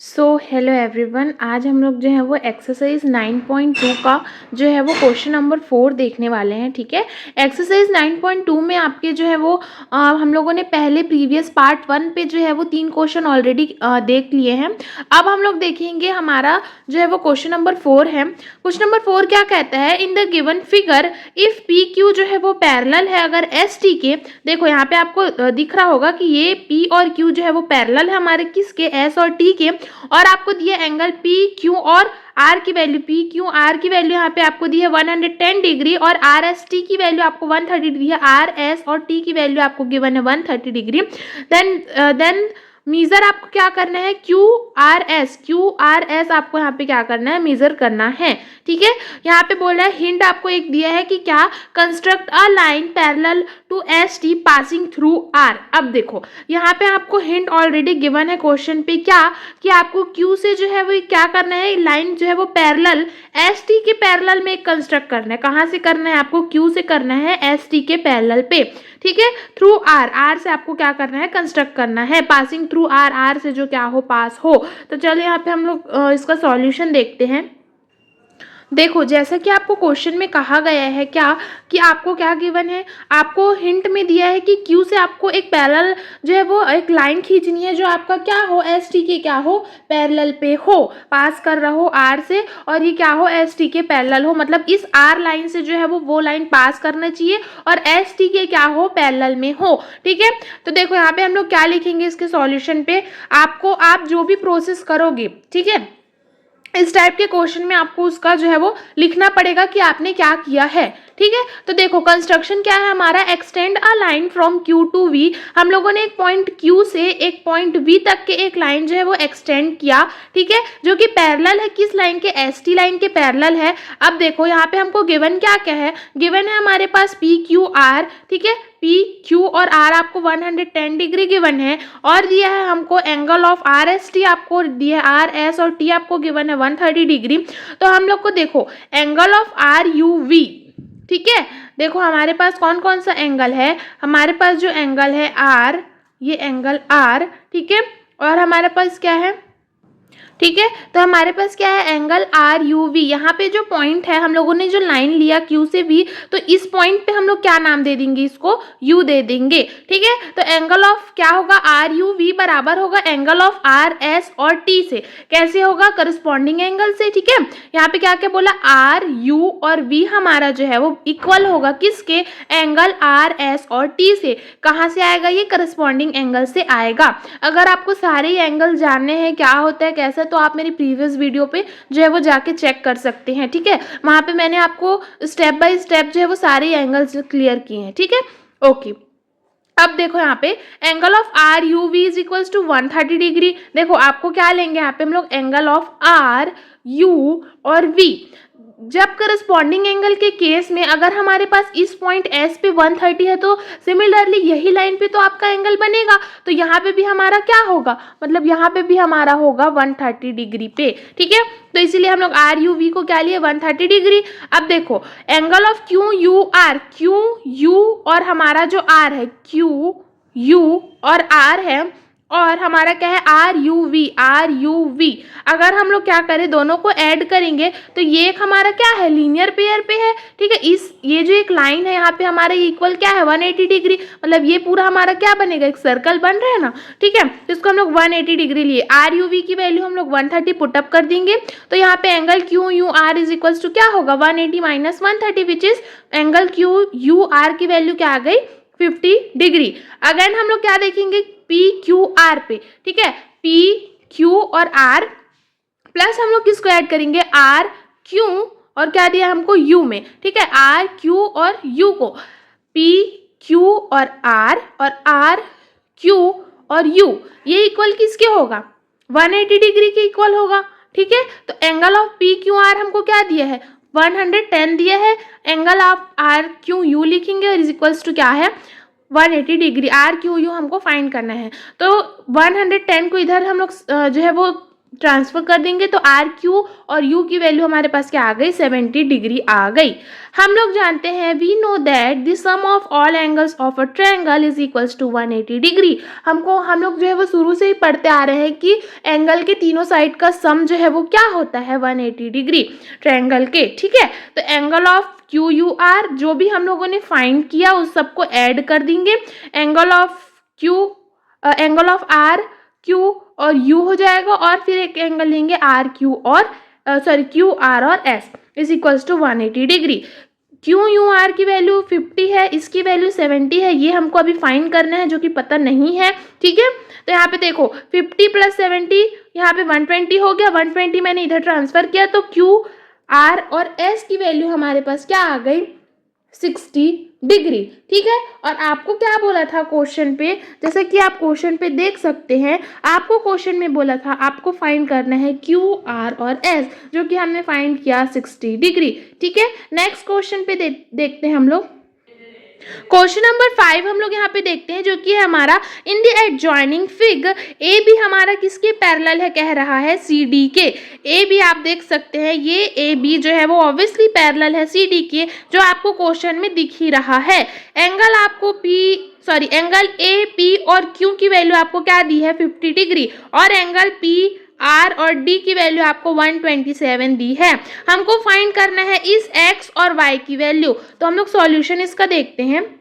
Hello everyone, आज हम लोग जो है वो एक्सरसाइज 9.2 का जो है वो क्वेश्चन नंबर 4 देखने वाले हैं। ठीक है, एक्सरसाइज 9.2 में आपके जो है वो हम लोगों ने पहले प्रीवियस पार्ट 1 पे जो है वो 3 क्वेश्चन ऑलरेडी देख लिए हैं। अब हम लोग देखेंगे हमारा जो है वो क्वेश्चन नंबर 4 है। क्वेश्चन नंबर 4 क्या कहता है, in the given figure if P Q जो है वो पैरेलल है अगर एस टी के, देखो यहाँ पे आपको दिख रहा होगा कि ये पी और क्यू जो है वो पैरेलल है हमारे किसके, एस और टी के, और आपको दिया एंगल पी क्यू और आर की वैल्यू, पी क्यू आर की वैल्यू यहाँ पे आपको दी है 110 डिग्री और आर एस टी की वैल्यू आपको 130 डिग्री है, आर एस और टी की वैल्यू आपको गिवन है 130 डिग्री। देन मेजर आपको क्या करना है, क्यू आर एस आपको यहाँ पे क्या करना है, मेजर करना है। ठीक है, यहाँ पे बोल रहा है हिंट आपको एक दिया है कि क्या, construct a line parallel to S T passing through R. अब देखो यहाँ पे आपको हिंट ऑलरेडी गिवन है क्वेश्चन पे, क्या कि आपको क्यू से जो है वो क्या करना है, लाइन जो है वो पैरेलल एस टी के पैरेलल में कंस्ट्रक्ट करना है। कहाँ से करना है, आपको क्यू से करना है एस टी के पैरेलल पे। ठीक है, थ्रू आर से आपको क्या करना है, कंस्ट्रक्ट करना है, पासिंग थ्रू आर से जो क्या हो, पास हो। तो चलिए यहाँ पे हम लोग इसका सॉल्यूशन देखते हैं। देखो जैसा कि आपको क्वेश्चन में कहा गया है क्या, कि आपको क्या गिवन है, आपको हिंट में दिया है कि क्यू से आपको एक पैरेलल जो है वो एक लाइन खींचनी है जो आपका क्या हो, एस टी के क्या हो, पैरेलल पे हो, पास कर रहा हो आर से, और ये क्या हो, एस टी के पैरेलल हो, मतलब इस आर लाइन से जो है वो लाइन पास करना चाहिए और एस टी के क्या हो, पैरेलल में हो। ठीक है, तो देखो यहाँ पे हम लोग क्या लिखेंगे इसके सॉल्यूशन पे, आपको आप जो भी प्रोसेस करोगे, ठीक है, इस टाइप के क्वेश्चन में आपको उसका जो है वो लिखना पड़ेगा कि आपने क्या किया है। ठीक है, तो देखो कंस्ट्रक्शन क्या है हमारा, extend a line from Q to V, हम लोगों ने एक पॉइंट क्यू से एक पॉइंट वी तक के एक लाइन जो है वो एक्सटेंड किया। ठीक है, जो कि पैरेलल है किस लाइन के, एस टी लाइन के पैरेलल है। अब देखो यहाँ पे हमको गिवन क्या क्या है, गिवन है हमारे पास पी क्यू आर। ठीक है, पी क्यू और आर आपको 110 डिग्री गिवन है, और दिया है हमको angle of R S T आपको दिया है, आर एस और टी आपको गिवन है 130 डिग्री। तो हम लोग को देखो angle of R U V, ठीक है, देखो हमारे पास कौन कौन सा एंगल है, हमारे पास जो एंगल है आर, ये एंगल आर, ठीक है, और हमारे पास क्या है, ठीक है, तो हमारे पास क्या है, एंगल आर यू वी। यहाँ पे जो पॉइंट है हम लोगों ने जो लाइन लिया क्यू से वी, तो इस पॉइंट पे हम लोग क्या नाम दे देंगे, इसको यू दे देंगे। ठीक है, तो एंगल ऑफ क्या होगा, आर यू वी बराबर होगा एंगल ऑफ आर एस और टी से। कैसे होगा, करस्पॉन्डिंग एंगल से। ठीक है, यहाँ पे क्या क्या बोला, आर यू और वी हमारा जो है वो इक्वल होगा किसके, एंगल आर एस और टी से। कहाँ से आएगा, ये करस्पॉन्डिंग एंगल से आएगा। अगर आपको सारे एंगल जानने हैं क्या होता है कैसे, तो आप मेरी प्रीवियस वीडियो पे जो है वो जाके चेक कर सकते हैं। ठीक है, वहां पे मैंने आपको स्टेप बाय स्टेप जो है वो सारे एंगल्स क्लियर किए हैं। ठीक है, ओके। अब देखो यहाँ पे angle of R U V is equals to 130 degree. देखो आपको क्या लेंगे यहाँ पे हम लोग, एंगल ऑफ आर यू और वी। जब करस्पॉन्डिंग एंगल के केस में अगर हमारे पास इस पॉइंट एस पे 130 है, तो सिमिलरली यही लाइन पे तो आपका एंगल बनेगा, तो यहाँ पे भी हमारा क्या होगा, मतलब यहाँ पे भी हमारा होगा 130 डिग्री पे। ठीक है, तो इसीलिए हम लोग आर यू वी को क्या लिए, 130 डिग्री। अब देखो angle of Q U R, Q U और हमारा जो आर है, क्यू यू और आर है, और हमारा क्या है, आर यू वी। अगर हम लोग क्या करें, दोनों को ऐड करेंगे तो ये एक हमारा क्या है, लीनियर पेयर पे है। ठीक है, इस ये जो एक लाइन है यहाँ पे हमारा इक्वल क्या है, 180 डिग्री, मतलब ये पूरा हमारा क्या बनेगा, एक सर्कल बन रहा है ना। ठीक है, तो इसको हम लोग 180 डिग्री लिए, आर यू वी की वैल्यू हम लोग 130 पुटअप कर देंगे, तो यहाँ पे angle Q U R is equals to क्या होगा, 180 minus 130, which is angle Q U R की वैल्यू क्या आ गई, 50 डिग्री। अगेन हम लोग क्या देखेंगे, पी क्यू आर पे। ठीक है, पी क्यू और आर प्लस हम लोग किसको ऐड करेंगे, आर क्यू और क्या दिया हमको, यू में। ठीक है, आर क्यू और यू को, पी क्यू और आर क्यू और यू, ये इक्वल किसके होगा, 180 डिग्री के इक्वल होगा। ठीक है, तो angle of P Q R हमको क्या दिया है, 110 दिया है, angle of R Q U लिखेंगे और इज इक्वल्स टू क्या है, 180 डिग्री। आर क्यू यू हमको फाइंड करना है, तो 110 को इधर हम लोग जो है वो ट्रांसफर कर देंगे तो आर क्यू और यू की वैल्यू हमारे पास क्या आ गई, 70 डिग्री आ गई। हम लोग जानते हैं we know that the sum of all angles of a triangle is equals to 180 degree. हम लोग जो है वो शुरू से ही पढ़ते आ रहे हैं कि एंगल के तीनों साइड का सम जो है वो क्या होता है, 180 डिग्री ट्रायंगल के। ठीक है, तो angle of Q U R जो भी हम लोगों ने फाइंड किया उस सबको ऐड कर देंगे। एंगल ऑफ आर क्यू और यू हो जाएगा, और फिर एक एंगल लेंगे आर क्यू और क्यू आर और S is equals to 180 degree. Q U R की वैल्यू 50 है, इसकी वैल्यू 70 है, ये हमको अभी फाइंड करना है जो कि पता नहीं है। ठीक है, तो यहाँ पे देखो 50 + 70 यहाँ पे 120 हो गया, 120 मैंने इधर ट्रांसफर किया तो क्यू आर और एस की वैल्यू हमारे पास क्या आ गई, 60 डिग्री। ठीक है, और आपको क्या बोला था क्वेश्चन पे, जैसे कि आप क्वेश्चन पे देख सकते हैं, आपको क्वेश्चन में बोला था आपको फाइंड करना है क्यू आर और एस, जो कि हमने फाइंड किया 60 डिग्री। ठीक है, नेक्स्ट क्वेश्चन पे देखते हैं हम लोग। क्वेश्चन नंबर 5 हम लोग यहाँ पे देखते हैं, जो कि है हमारा in the adjoining fig A B हमारा किसके पैरेलल है, कह रहा है सी डी के। ए बी आप देख सकते हैं, ये ए बी जो है वो ऑब्वियसली पैरेलल है सी डी के, जो आपको क्वेश्चन में दिख ही रहा है। एंगल ए पी और क्यू की वैल्यू आपको क्या दी है, 50 डिग्री, और एंगल पी आर और डी की वैल्यू आपको 127 दी है। हमको फाइंड करना है इस एक्स और वाई की वैल्यू। तो हम लोग सॉल्यूशन इसका देखते हैं।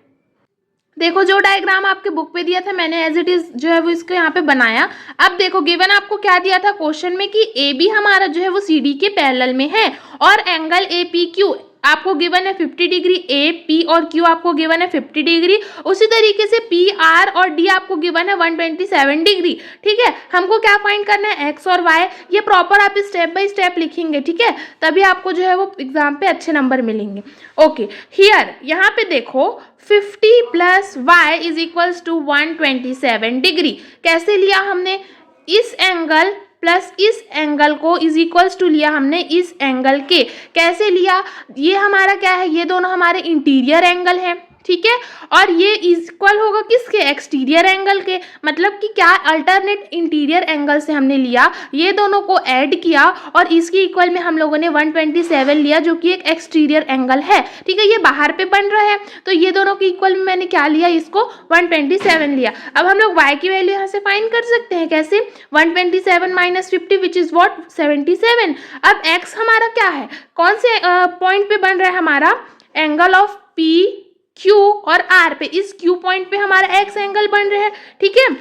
देखो जो डायग्राम आपके बुक पे दिया था मैंने एज इट इज जो है वो इसको यहाँ पे बनाया। अब देखो गिवन आपको क्या दिया था क्वेश्चन में कि ए बी हमारा जो है वो सी डी के पैरेलल में है, और एंगल ए पी क्यू आपको गिवन है 50 डिग्री, ए पी और क्यू आपको गिवन है 50 डिग्री, उसी तरीके से पी आर और डी आपको गिवन है 127 डिग्री। ठीक है, हमको क्या फाइंड करना है, एक्स और वाई। ये प्रॉपर आप स्टेप बाय स्टेप लिखेंगे, ठीक है, तभी आपको जो है वो एग्जाम पे अच्छे नंबर मिलेंगे। ओके, हियर यहाँ पे देखो 50 + y is equals to 127 degree. कैसे लिया हमने, इस एंगल प्लस इस एंगल को इज इक्वल्स टू लिया हमने इस एंगल के। कैसे लिया, ये हमारा क्या है, ये दोनों हमारे इंटीरियर एंगल हैं। ठीक है, और ये इक्वल होगा किसके, एक्सटीरियर एंगल के। मतलब कि क्या, अल्टरनेट इंटीरियर एंगल से हमने लिया, ये दोनों को ऐड किया और इसकी इक्वल में हम लोगों ने 127 लिया, जो कि एक एक्सटीरियर एंगल है। ठीक है, ये बाहर पे बन रहा है तो ये दोनों की इक्वल में मैंने क्या लिया, इसको 127 लिया। अब हम लोग y की वैल्यू यहाँ से फाइंड कर सकते हैं। कैसे, 127 - 50 विच इज व्हाट, 77। अब x हमारा क्या है, कौन से पॉइंट पे बन रहा है हमारा, एंगल ऑफ p Q और R पे, इस Q पॉइंट पे हमारा X एंगल बन रहा है। ठीक है,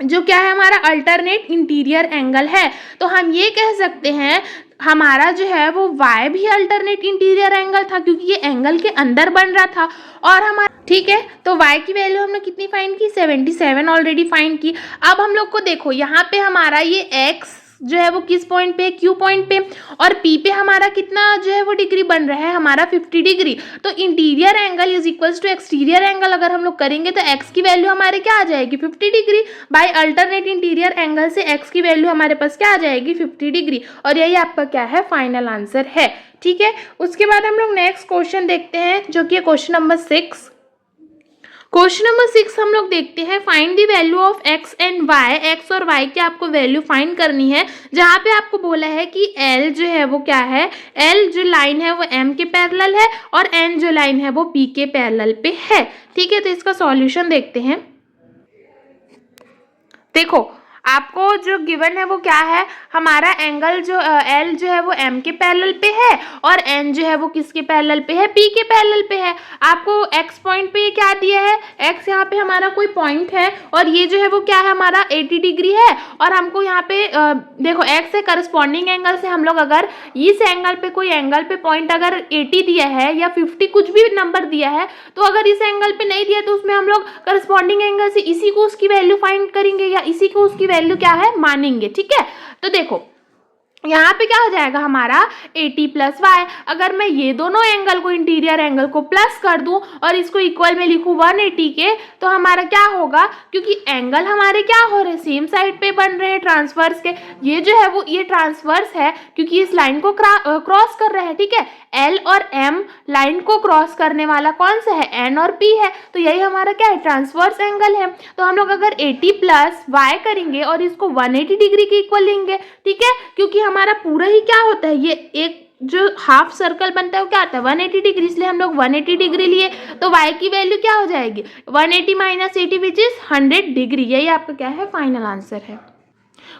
जो क्या है हमारा अल्टरनेट इंटीरियर एंगल है। तो हम ये कह सकते हैं हमारा जो है वो Y भी अल्टरनेट इंटीरियर एंगल था, क्योंकि ये एंगल के अंदर बन रहा था। और हमारा, ठीक है, तो Y की वैल्यू हमने कितनी फाइंड की, 77 ऑलरेडी फाइंड की। अब हम लोग को देखो यहाँ पे हमारा ये X जो है वो किस पॉइंट पे, Q पॉइंट पे, और P पे हमारा कितना जो है वो डिग्री बन रहा है, हमारा 50 डिग्री। तो interior angle is equals to exterior angle अगर हम लोग करेंगे तो x की वैल्यू हमारे क्या आ जाएगी, 50 degree. By alternate interior angle से x की वैल्यू हमारे पास क्या आ जाएगी, 50 डिग्री। और यही आपका क्या है, फाइनल आंसर है। ठीक है, उसके बाद हम लोग नेक्स्ट क्वेश्चन देखते हैं, जो कि क्वेश्चन नंबर 6। क्वेश्चन नंबर 6 हम लोग देखते हैं, find the value of x and y। x और y की आपको वैल्यू फाइंड करनी है, जहाँ पे आपको बोला है कि l जो है वो क्या है, l जो लाइन है वो m के पैरेलल है, और n जो लाइन है वो p के पैरेलल पे है। ठीक है, तो इसका सॉल्यूशन देखते हैं। देखो आपको जो गिवन है वो क्या है, हमारा एंगल जो L जो है वो M के पैरेलल पे है, और N जो है वो किसके पैरेलल पे है, P के पैरेलल पे है। आपको X पॉइंट पे क्या दिया है, X यहाँ पे हमारा कोई पॉइंट है, और ये जो है वो क्या है हमारा 80 डिग्री है। और हमको यहाँ पे देखो X से करस्पॉन्डिंग एंगल से हम लोग अगर इस एंगल पे कोई एंगल पे पॉइंट अगर 80 दिया है या 50 कुछ भी नंबर दिया है, तो अगर इस एंगल पे नहीं दिया तो उसमें हम लोग करस्पॉन्डिंग एंगल से इसी को उसकी वैल्यू फाइंड करेंगे, या इसी को उसकी वैल्यू क्या है मानेंगे। ठीक है, तो देखो यहाँ पे क्या हो जाएगा हमारा 80 प्लस वाई। अगर मैं ये दोनों एंगल को, इंटीरियर एंगल को प्लस कर दूं और इसको इक्वल में लिखूं 180 के, तो हमारा क्या होगा, क्योंकि एंगल हमारे क्या हो रहे हैं, सेम साइड पे बन रहे हैं ट्रांसवर्स के। ये जो है वो ये ट्रांसवर्स है क्योंकि इस लाइन को क्रॉस कर रहे हैं, ठीक है। एल और एम लाइन को क्रॉस करने वाला कौन सा है, एन और पी है, तो यही हमारा क्या है, ट्रांसवर्स एंगल है। तो हम लोग अगर 80 प्लस वाई करेंगे और इसको 180 डिग्री के इक्वल लेंगे, ठीक है, क्योंकि हमारा पूरा ही क्या होता है, ये एक जो हाफ सर्कल बनता है वो क्या आता है 180 डिग्री, इसलिए हम लोग 180 डिग्री लिए, तो y की वैल्यू क्या हो जाएगी 180 माइनस 80 विच इज 100 डिग्री। यही आपका क्या है, फाइनल आंसर है।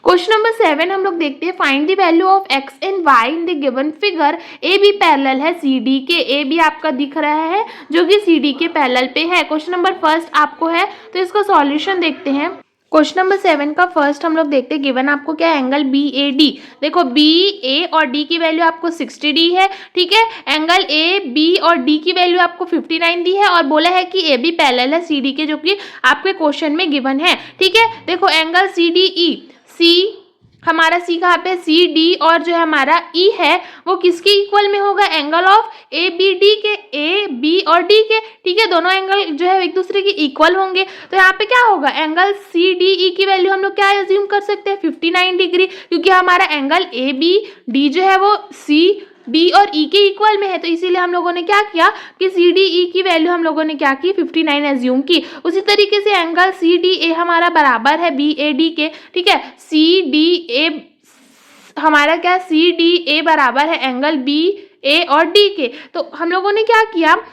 क्वेश्चन नंबर 7 हम लोग देखते हैं, find the value of x and y in the given figure. A B parallel है सी डी के, ए बी आपका दिख रहा है जो कि सी डी के पैरेलल पे है। क्वेश्चन नंबर फर्स्ट आपको है, तो इसका सॉल्यूशन देखते हैं। क्वेश्चन नंबर 7 का फर्स्ट हम लोग देखते हैं, गिवन आपको क्या एंगल बी ए डी। देखो बी ए और डी की वैल्यू आपको 60 डी है, ठीक है। एंगल ए बी और डी की वैल्यू आपको 59 दी है और बोला है कि ए बी पैरेलल है सी डी के, जो कि आपके क्वेश्चन में गिवन है, ठीक है। देखो एंगल सी डी ई, सी हमारा सी कहाँ पे, सी डी और जो है हमारा ई है वो किसके इक्वल में होगा, angle of A B D के, ए बी और डी के, ठीक है। दोनों एंगल जो है एक दूसरे के इक्वल होंगे, तो यहाँ पे क्या होगा, एंगल सी डी ई की वैल्यू हम लोग क्या एज्यूम कर सकते हैं 59 डिग्री, क्योंकि हमारा एंगल ए बी डी जो है वो सी बी और ई के इक्वल में है, तो इसीलिए हम लोगों ने क्या किया कि सी डी ई की वैल्यू हम लोगों ने क्या की 59 एज्यूम की। उसी तरीके से एंगल सी डी ए हमारा बराबर है बी ए डी के, ठीक है। सी डी ए हमारा क्या, सी डी ए बराबर है एंगल बी ए और डी के, तो हम लोगों ने क्या किया,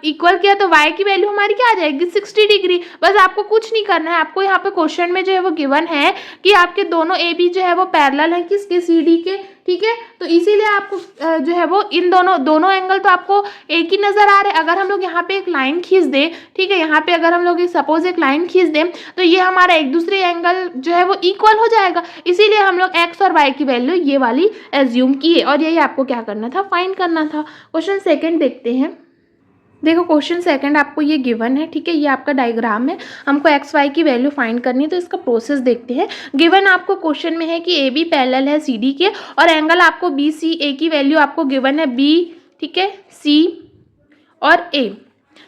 इक्वल किया, तो y की वैल्यू हमारी क्या आ जाएगी 60 डिग्री। बस आपको कुछ नहीं करना है, आपको यहाँ पे क्वेश्चन में जो है वो गिवन है कि आपके दोनों ए बी जो है वो पैरेलल है किसके, सी डी के, ठीक है। तो इसीलिए आपको जो है वो इन दोनों एंगल तो आपको एक ही नजर आ रहे हैं। अगर हम लोग यहाँ पे एक लाइन खींच दें, ठीक है, यहाँ पे अगर हम लोग सपोज एक लाइन खींच दें, तो ये हमारा एक दूसरे एंगल जो है वो इक्वल हो जाएगा। इसीलिए हम लोग एक्स और वाई की वैल्यू ये वाली एज्यूम की है और यही आपको क्या करना था, फाइंड करना था। क्वेश्चन सेकेंड देखते हैं। देखो क्वेश्चन सेकंड आपको ये गिवन है, ठीक है, ये आपका डायग्राम है, हमको एक्स वाई की वैल्यू फाइंड करनी है, तो इसका प्रोसेस देखते हैं। गिवन आपको क्वेश्चन में है कि ए बी पैरेलल है सी डी के और एंगल आपको बी सी ए की वैल्यू आपको गिवन है बी, ठीक है, सी और ए।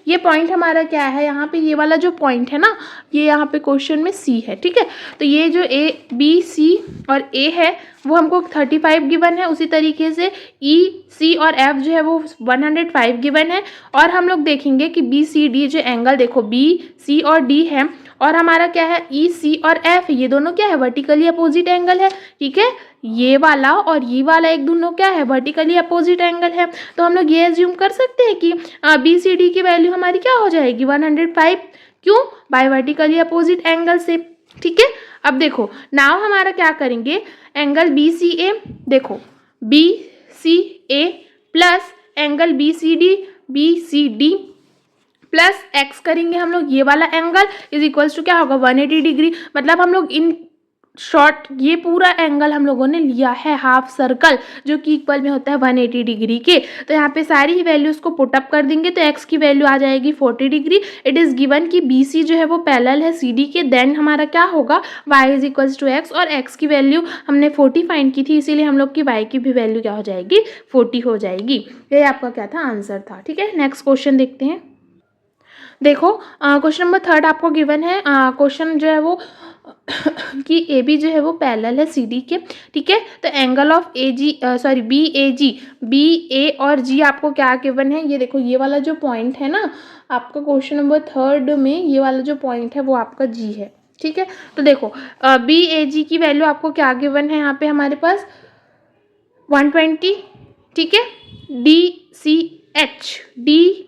ये पॉइंट हमारा क्या है, यहाँ पे ये वाला जो पॉइंट है ना, ये यहाँ पे क्वेश्चन में सी है, ठीक है। तो ये जो ए बी सी और ए है वो हमको 35 गिवन है, उसी तरीके से ई सी और एफ जो है वो 105 गिवन है। और हम लोग देखेंगे कि बी सी डी जो एंगल, देखो बी सी और डी है और हमारा क्या है ई सी और एफ, ये दोनों क्या है वर्टिकली अपोजिट एंगल है, ठीक है। ये वाला और ये वाला एक दोनों क्या है वर्टिकली अपोजिट एंगल है, तो हम लोग ये एज्यूम कर सकते हैं कि बी सी डी की वैल्यू हमारी क्या हो जाएगी 105, क्यों, बाय वर्टिकली अपोजिट एंगल से, ठीक है। अब देखो नाउ हमारा क्या करेंगे, एंगल बी सी ए, देखो B C A plus angle B C D plus X करेंगे हम लोग, ये वाला एंगल इज इक्वल्स टू क्या होगा 180 डिग्री। मतलब हम लोग इन शॉर्ट ये पूरा एंगल हम लोगों ने लिया है हाफ सर्कल, जो कि इक्वल में होता है 180 डिग्री के। तो यहाँ पे सारी ही वैल्यूज को पुट अप कर देंगे, तो x की वैल्यू आ जाएगी 40 डिग्री। इट इज़ गिवन कि BC जो है वो पैरेलल है CD के, देन हमारा क्या होगा y is equals to x, और x की वैल्यू हमने 40 फाइंड की थी, इसीलिए हम लोग की y की भी वैल्यू क्या हो जाएगी 40 हो जाएगी। ये आपका क्या था, आंसर था, ठीक है। नेक्स्ट क्वेश्चन देखते हैं। देखो क्वेश्चन नंबर 3 आपको गिवन है, क्वेश्चन जो है वो कि ए बी जो है वो पैरेलल है सी डी के, ठीक है। तो एंगल ऑफ बी ए और जी आपको क्या गिवन है, ये देखो ये वाला जो पॉइंट है ना आपका क्वेश्चन नंबर 3 में, ये वाला जो पॉइंट है वो आपका जी है, ठीक है। तो देखो बी ए जी की वैल्यू आपको क्या गिवन है, यहाँ पे हमारे पास 120, ठीक है, डी सी एच डी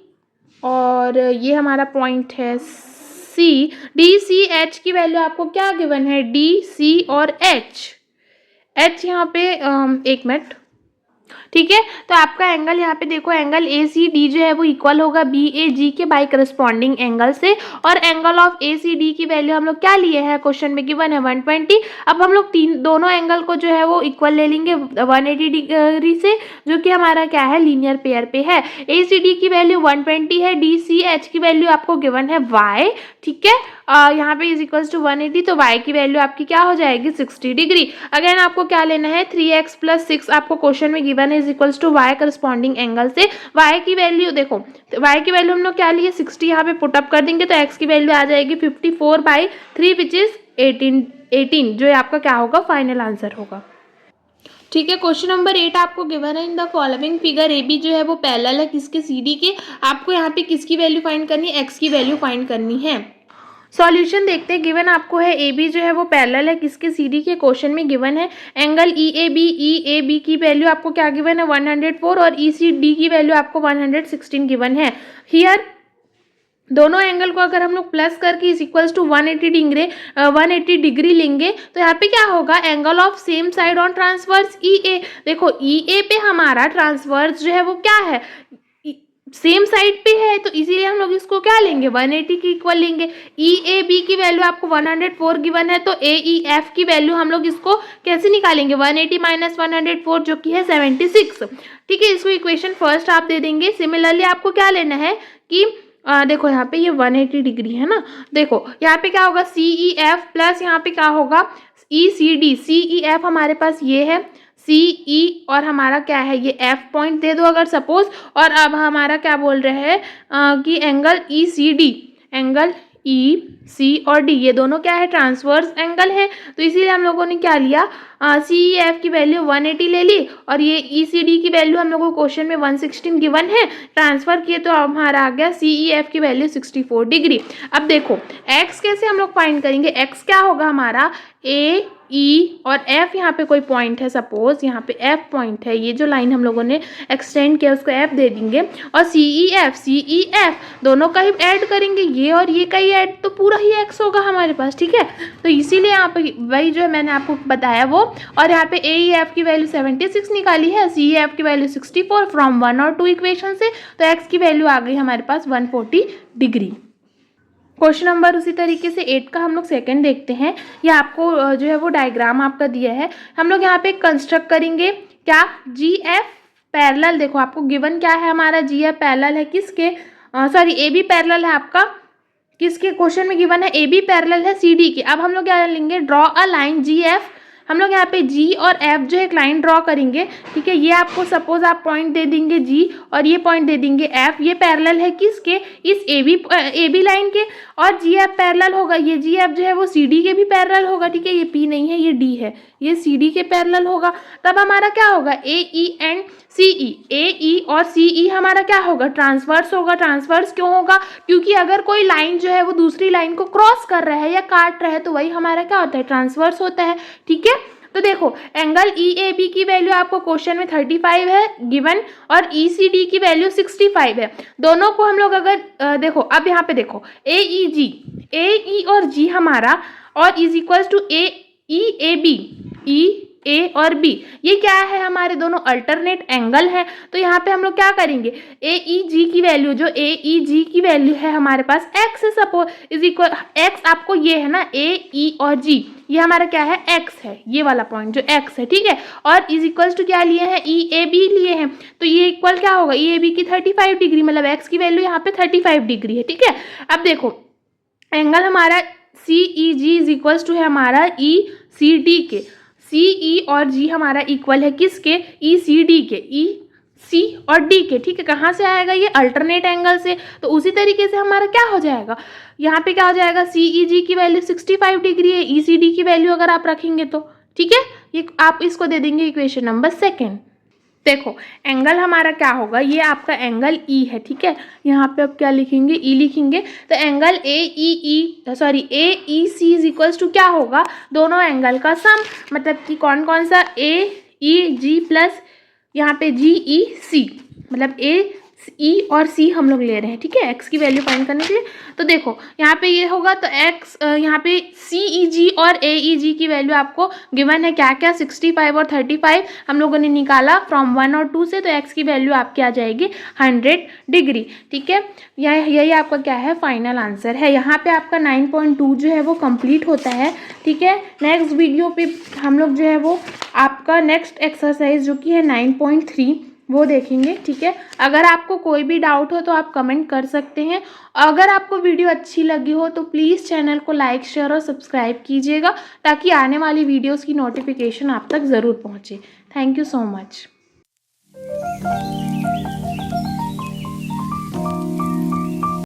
और ये हमारा पॉइंट है सी, डी सी एच की वैल्यू आपको क्या गिवन है, डी सी और एच यहाँ पे एक मिनट, ठीक है। तो आपका एंगल यहाँ पे देखो एंगल ए सी डी जो है वो इक्वल होगा बी ए जी के बाय करस्पॉन्डिंग एंगल से, और angle of A C D की वैल्यू हम लोग क्या लिए हैं, क्वेश्चन में गिवन है 120। अब हम लोग दोनों एंगल को जो है वो इक्वल ले लेंगे 180 डिग्री से, जो कि हमारा क्या है लीनियर पेयर पे है। ए सी डी की वैल्यू 120 है, डी सी एच की वैल्यू आपको गिवन है y, ठीक है। यहाँ पे इज इक्वल्स टू 180, तो y की वैल्यू आपकी क्या हो जाएगी 60 डिग्री। अगेन आपको क्या लेना है 3x + 6 आपको क्वेश्चन में गिवन है is equals to y corresponding angle से y की वैल्यू देखो, y की वैल्यू हम लोग क्या लिए 60, यहाँ पे पुटअप कर देंगे तो x की वैल्यू आ जाएगी 54/3 विच इज 18 जो आपका क्या होगा फाइनल आंसर होगा। ठीक है, क्वेश्चन नंबर 8 आपको गिवन है in the following figure A B जो है वो पैरेलल है किसके सी डी के। आपको यहाँ पे किसकी वैल्यू फाइंड करनी है, एक्स की वैल्यू फाइंड करनी है। सॉल्यूशन देखते हैं। गिवन आपको है ए बी जो है वो पैरेलल है किसके सी डी के। क्वेश्चन में गिवन है एंगल ई ए बी की वैल्यू आपको क्या गिवन है 104 और ई सी डी की वैल्यू आपको 116 गिवन है। हियर दोनों एंगल को अगर हम लोग प्लस करके इज इक्वल्स टू 180 डिग्री लेंगे तो यहाँ पे क्या होगा angle of same side on transverse E A. देखो ई ए पे हमारा ट्रांसवर्स जो है वो क्या है सेम साइड पे है, तो इसीलिए हम लोग इसको क्या लेंगे 180 की इक्वल लेंगे। ई ए बी की वैल्यू आपको 104 गिवन है तो ए ई एफ की वैल्यू हम लोग इसको कैसे निकालेंगे 180 - 104 जो कि है 76। ठीक है, इसको इक्वेशन फर्स्ट आप दे देंगे। सिमिलरली आपको क्या लेना है कि देखो यहाँ पे ये 180 डिग्री है ना, देखो यहाँ पे क्या होगा सी ई एफ प्लस यहाँ पे क्या होगा ई सी डी। सी ई एफ हमारे पास ये है सी ई और हमारा क्या है ये एफ पॉइंट दे दो अगर सपोज। और अब हमारा क्या बोल रहे हैं कि angle E C D, angle E C और डी ये दोनों क्या है ट्रांसवर्स एंगल है, तो इसीलिए हम लोगों ने क्या लिया सी ई एफ की वैल्यू 180 ले ली और ये ई सी डी की वैल्यू हम लोगों को क्वेश्चन में 116 गिवन है, ट्रांसफर किए तो हमारा आ गया सी ई एफ की वैल्यू 64 डिग्री। अब देखो एक्स कैसे हम लोग फाइंड करेंगे, एक्स क्या होगा हमारा ए ई और एफ यहाँ पे कोई पॉइंट है सपोज यहाँ पे एफ पॉइंट है, ये जो लाइन हम लोगों ने एक्सटेंड किया उसको एफ दे देंगे और सी ई एफ दोनों का ही ऐड करेंगे ये और ये का ही ऐड तो पूरा ही एक्स होगा हमारे पास। ठीक है, तो इसीलिए यहाँ पे वही जो मैंने आपको बताया वो, और यहाँ पे ए ई एफ की वैल्यू 76 निकाली है, सी ई एफ की वैल्यू 64 फ्रॉम 1 और 2 इक्वेशन से, तो एक्स की वैल्यू आ गई हमारे पास 140 डिग्री। क्वेश्चन नंबर उसी तरीके से 8 का हम लोग सेकंड देखते हैं। ये आपको जो है वो डायग्राम आपका दिया है, हम लोग यहाँ पे कंस्ट्रक्ट करेंगे क्या जी एफ पैरेलल। देखो आपको गिवन क्या है हमारा जी एफ पैरेलल है किसके सॉरी ए बी पैरेलल है आपका किसके, क्वेश्चन में गिवन है ए बी पैरेलल है सी डी के। अब हम लोग क्या लेंगे draw a line G F, हम लोग यहाँ पे जी और एफ जो एक लाइन ड्रॉ करेंगे। ठीक है, ये आपको सपोज आप पॉइंट दे देंगे जी और ये पॉइंट दे देंगे एफ, ये पैरेलल है किसके इस ए बी लाइन के, और जी एफ पैरेलल होगा ये जी एफ जो है वो सी डी के भी पैरेलल होगा। ठीक है, ये पी नहीं है ये डी है, ये सी डी के पैरेलल होगा। तब हमारा क्या होगा ए ई एंड सी ई, ए ई और सी ई हमारा क्या होगा ट्रांसवर्स होगा। ट्रांसवर्स क्यों होगा, क्योंकि अगर कोई लाइन जो है वो दूसरी लाइन को क्रॉस कर रहा है या काट रहा है तो वही हमारा क्या होता है ट्रांसवर्स होता है। ठीक है, तो देखो एंगल ई ए बी की वैल्यू आपको क्वेश्चन में 35 है गिवन और ई सी डी की वैल्यू 65 है। दोनों को हम लोग अगर देखो अब यहाँ पे देखो ए ई और जी हमारा और is equals to A E A B, E A और बी ये क्या है हमारे दोनों अल्टरनेट एंगल है। तो यहाँ पे हम लोग क्या करेंगे ए ई जी की वैल्यू जो ए ई जी की वैल्यू है हमारे पास एक्स है सपोज इज इक्वल एक्स आपको ये है ना ए ई और जी ये हमारा क्या है एक्स है, ये वाला पॉइंट जो एक्स है। ठीक है, और इज इक्वल्स टू क्या लिए हैं ई ए बी लिए हैं, तो ये इक्वल क्या होगा ई ए बी की 35 डिग्री, मतलब एक्स की वैल्यू यहाँ पे 35 डिग्री है। ठीक है, अब देखो एंगल हमारा सी ई जी इज इक्वल्स टू है हमारा ई सी डी के, सी ई और जी हमारा इक्वल है किसके ई सी डी के, ई सी और डी के। ठीक है, कहाँ से आएगा ये अल्टरनेट एंगल से, तो उसी तरीके से हमारा क्या हो जाएगा यहाँ पे क्या हो जाएगा सी ई जी की वैल्यू 65 डिग्री है, ई सी डी की वैल्यू अगर आप रखेंगे तो। ठीक है, ये आप इसको दे देंगे इक्वेशन नंबर सेकेंड। देखो एंगल हमारा क्या होगा ये आपका एंगल ई है। ठीक है, यहाँ पे आप क्या लिखेंगे ई लिखेंगे, तो angle A E C is equals to क्या होगा दोनों एंगल का सम, मतलब कि कौन कौन सा ए ई जी प्लस यहाँ पे जी ई सी, मतलब ए ई और सी हम लोग ले रहे हैं। ठीक है, एक्स की वैल्यू फाइंड करने के लिए, तो देखो यहाँ पे ये होगा तो एक्स यहाँ पे सी ई जी और ए ई जी की वैल्यू आपको गिवन है क्या क्या 65 और 35 हम लोगों ने निकाला फ्रॉम 1 और 2 से, तो एक्स की वैल्यू आपकी आ जाएगी 100 डिग्री। ठीक है, यही आपका क्या है फाइनल आंसर है। यहाँ पे आपका 9.2 जो है वो कंप्लीट होता है। ठीक है, नेक्स्ट वीडियो पे हम लोग जो है वो आपका नेक्स्ट एक्सरसाइज जो कि है 9.3 वो देखेंगे, ठीक है। अगर आपको कोई भी डाउट हो तो आप कमेंट कर सकते हैं। अगर आपको वीडियो अच्छी लगी हो तो प्लीज़ चैनल को लाइक, शेयर और सब्सक्राइब कीजिएगा, ताकि आने वाली वीडियोज़ की नोटिफिकेशन आप तक ज़रूर पहुँचे। Thank you so much.